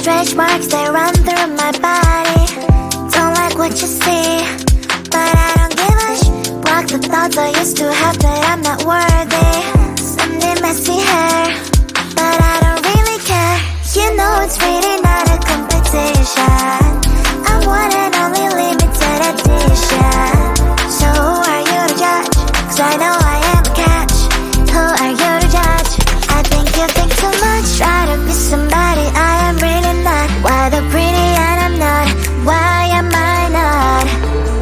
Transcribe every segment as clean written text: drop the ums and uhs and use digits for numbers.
Stretch marks, they run through my body. Don't like what you see, but I don't give a block the thoughts I used to have that I'm not worthy. Someday messy hair, but I don't really care. You know it's really not a competition. I'm one and only limited edition. So who are you to judge? 'Cause I know I am a catch. Who are you to judge? I think you think too much. Try to be somebody I am really not. Why the pretty and I'm not? Why am I not?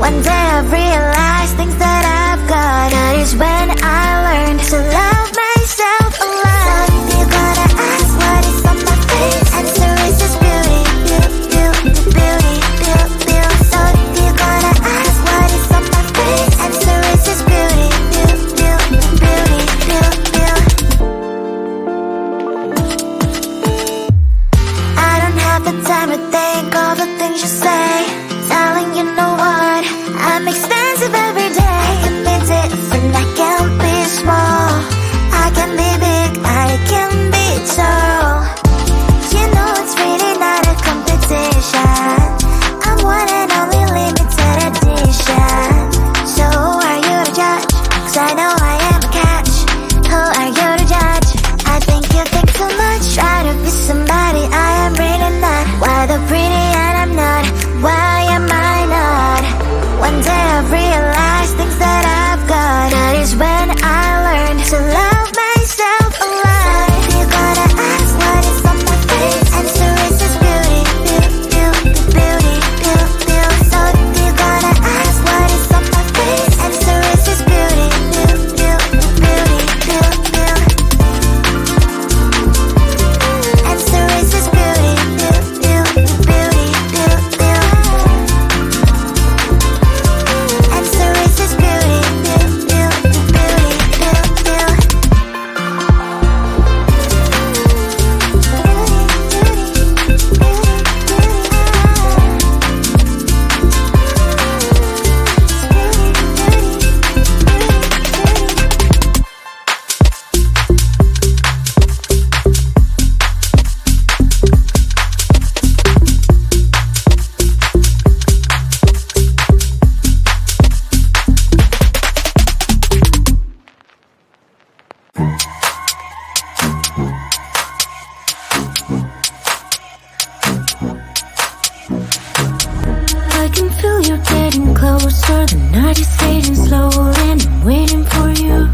One day I've realized things that I've got. That is when I learned to love myself a lot. So if you're gonna ask what is on my face, answer is just beauty, beauty, beauty, beauty, beauty. So if you're gonna ask what is on my face, answer is just beauty, beauty, beauty, beauty, beauty. I don't have the time to think all the things you say. Darling, you know what? I'm expensive every day. I can be different, I can be small. I can be big, I can be tall. You know it's really not a competition. I'm one and only limited edition. So who are you to judge? 'Cause I know I am a catch. Who are you to judge? I think you think too much. Try to be somebody I am really not. Why the pretty and I'm not? Why am I not? One day I've realized things that I've got. That is when I learned to love myself a lot. So if you're gonna ask what is on my face, answer is just beauty, beauty, beauty, beauty, beauty, beauty. So if you're gonna ask what is on my face, answer is just beauty, beauty, beauty, beauty, beauty, beauty. Answer is just beauty, beauty, beauty, beauty, beauty, beauty. Answer is just beauty, beauty, beauty, beauty, beauty, beauty. I can feel you getting closer. The night is fading slowly and I'm waiting for you.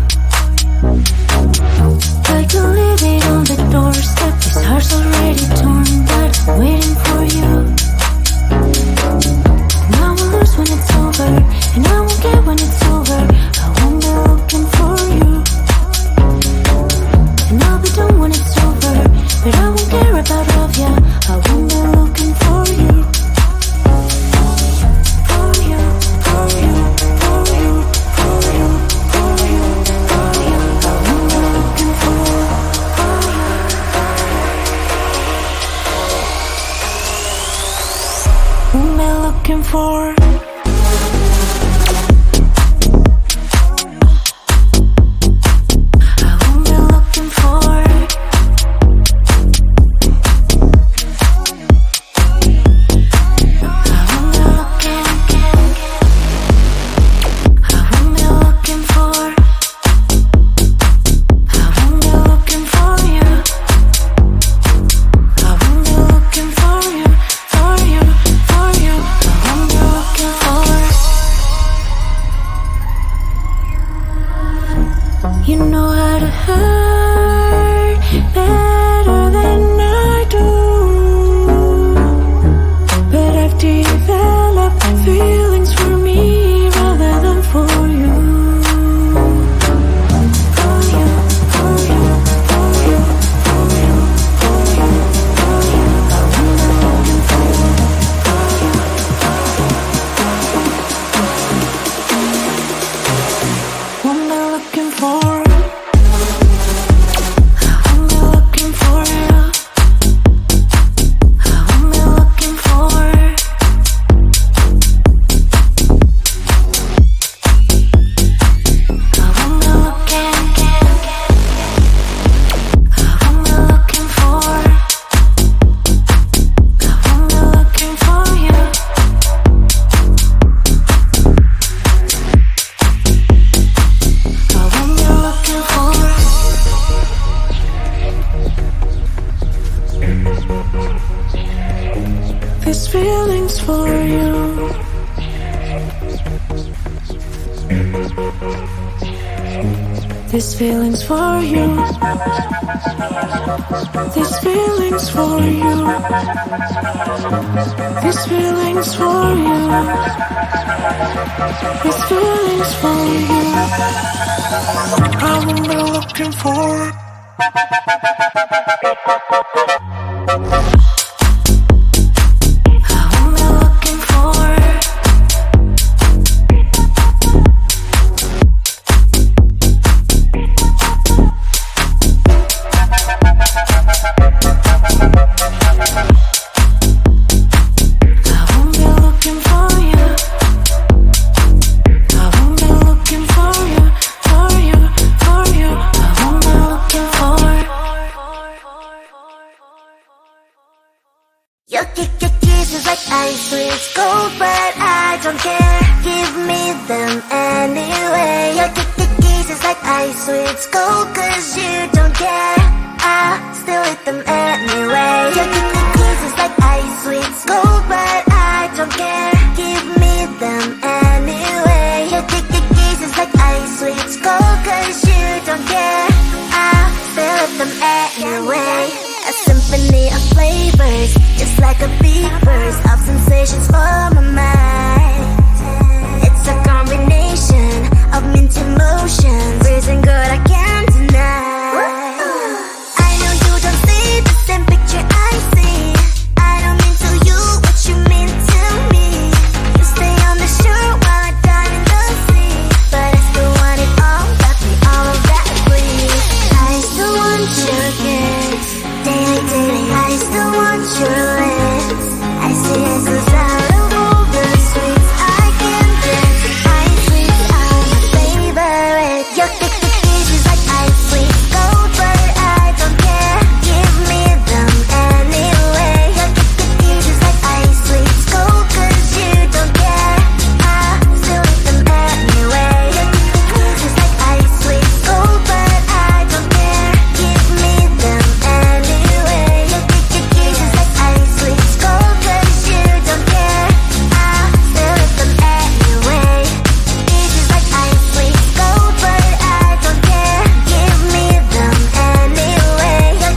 I can leave it on the doorstep. This heart's already torn, but I'm waiting for you. And I will lose when it's over, and I won't get when it's over. I won't be looking for you. And I'll be done when it's over, but I won't care about love, yeah. I won't be looking for you. Whom am I looking for? For you, I won't be looking feelings for you. These feelings for you. These feelings for you. These feelings for you. These feelings for you. I won't be looking for it. Your kisses like ice with gold, but I don't care. Give me them anyway. Your kisses like ice with gold, 'cause you don't care. I still eat them anyway. Your kisses like ice with gold, but I don't care. Give me them anyway. Your kisses like ice with gold, 'cause you don't care. I still eat them anyway. A symphony of flavors, just like a big burst of sensations for my mind. It's a combination of mint emotions, freezing good I can't deny. I know you don't see the same picture I see. I don't mean to you what you mean to me. You stay on the shore while I dive in the sea, but I still want it all, got me all of that breeze. I still want your kiss. Daily, I still want your lips. I see essence out of all the sweets I can get. Ice sweets are my favorite. Your kisses like ice sweets gold, but I don't care. Give me them anyway. Your kisses like ice sweets gold, 'cause you don't care. I still eat them anyway. Your kisses like ice sweets gold, but I don't care. Give me them anyway. Your kisses like ice sweets gold, 'cause you don't care. I still eat them anyway. Kisses like ice sweets gold, but I don't care. Give me them anyway. Your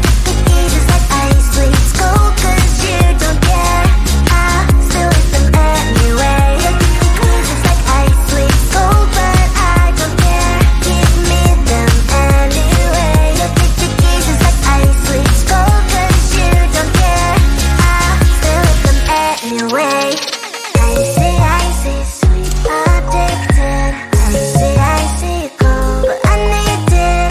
kisses like ice sweets gold, 'cause you don't care. I still eat them anyway. Your kisses like ice sweets gold, but I don't care. Give me them anyway. Your kisses like ice sweets gold, 'cause you don't care. I still eat them anyway. Icy, sweet, addicted. Icy, cold, but I need it.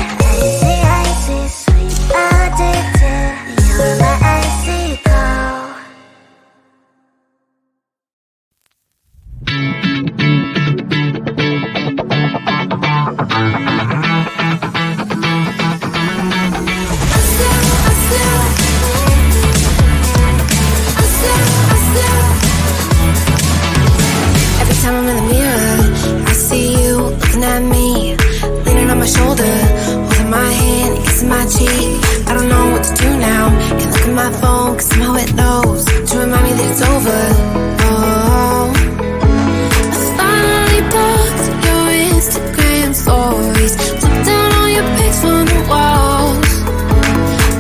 Icy, sweet, addicted. You're my icy cold. Every time I'm in the mirror, I see you looking at me, leaning on my shoulder, holding my hand, kissing my cheek. I don't know what to do now. Can't look at my phone, 'cause somehow it knows to remind me that it's over. Oh, I finally blocked your Instagram stories, took down all your pics from the walls.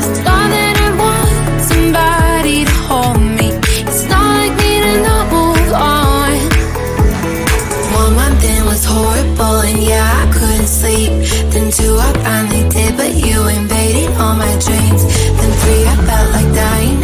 I thought that I want somebody to hold me. It's not like me to not move on. 1 month in was horrible, and yeah, I couldn't sleep. Then 2, I finally did, but you invaded all my dreams. Then 3, I felt like dying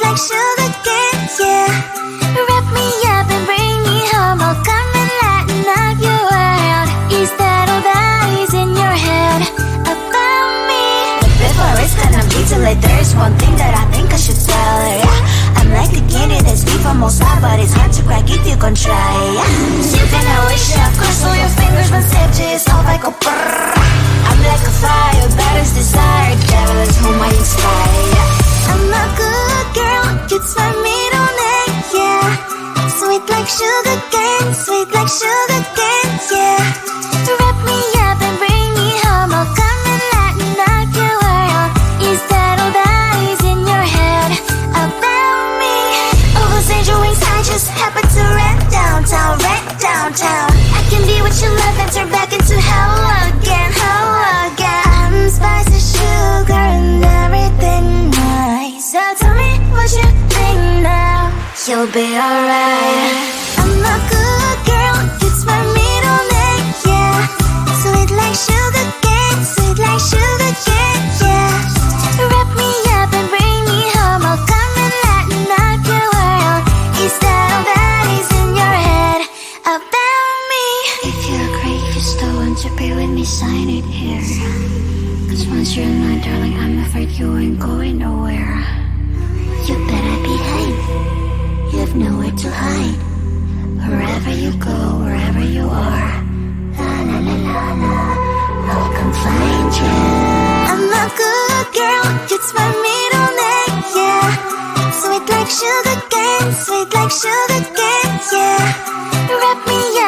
like sugar cane, yeah. Wrap me up and bring me home, I'll come and lighten up your world. Is that all that is in your head about me? But before it's gonna be too late, there's one thing that I think I should tell her, yeah. I'm like the candy that's deep from most high, but it's hard to crack if you can try, yeah. You can always shove, cross all your fingers when savages all like a brrrr. I'm like a fire, baddest desire, devil is whom I inspire, yeah. I'm a good girl, it's my middle name, yeah. Sweet like sugar cane, sweet like sugar cane, yeah. Wrap me up and bring me home, I'll come and lighten up your world. Is that all that is in your head about me? Overstand your wings, I just happen to rent downtown, I can be what you love and turn back into hell again, I'm spice and sugar and everything nice. So tell me what you think now, you'll be alright. I'm a good girl, it's my middle name, yeah. Sweet like sugar cane, sweet like sugar cane, yeah. Wrap me up and bring me home, I'll come and lighten up your world. Is that all that is in your head about me? If you agree, if you still want to be with me, sign it here. Cause once you're in line, darling, I'm afraid you ain't going nowhere. You better behave, you have nowhere to hide. Wherever you go, wherever you are, la la la la la, I'll come find you. I'm a good girl, it's my middle name, yeah. Sweet like sugar cane, sweet like sugar cane, yeah. Wrap me up